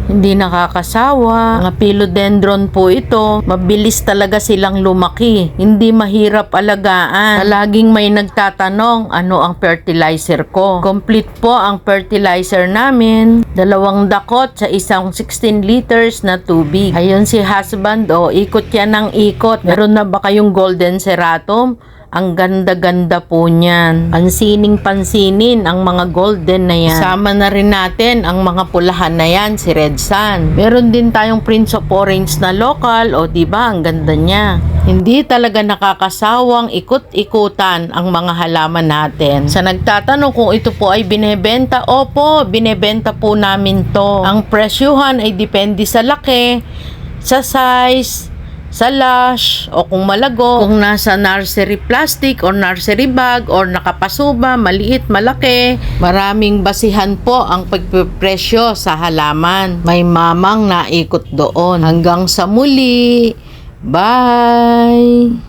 Hindi nakakasawa. Mga philodendron po ito. Mabilis talaga silang lumaki. Hindi mahirap alagaan. Laging may nagtatanong, ano ang fertilizer ko? Complete po ang fertilizer namin. 2 dakot sa isang 16 liters na tubig. Ayun si husband, ikot yan ng ikot. Meron na ba kayong golden ceratum? Ang ganda-ganda po niyan. Pansinin ang mga golden na yan. Sama na rin natin ang mga pulahan na yan, si Red Sun. Meron din tayong Prince of Orange na local, diba? Ang ganda niya. Hindi talaga nakakasawang ikot-ikutan ang mga halaman natin. Sa nagtatanong kung ito po ay binebenta, opo, binebenta po namin to. Ang presyuhan ay depende sa laki, sa size, sa lush, o kung malago, kung nasa nursery plastic or nursery bag or nakapasuba, maliit, malaki. Maraming basihan po ang pagpipresyo sa halaman. May mamang naikot doon. Hanggang sa muli. Bye!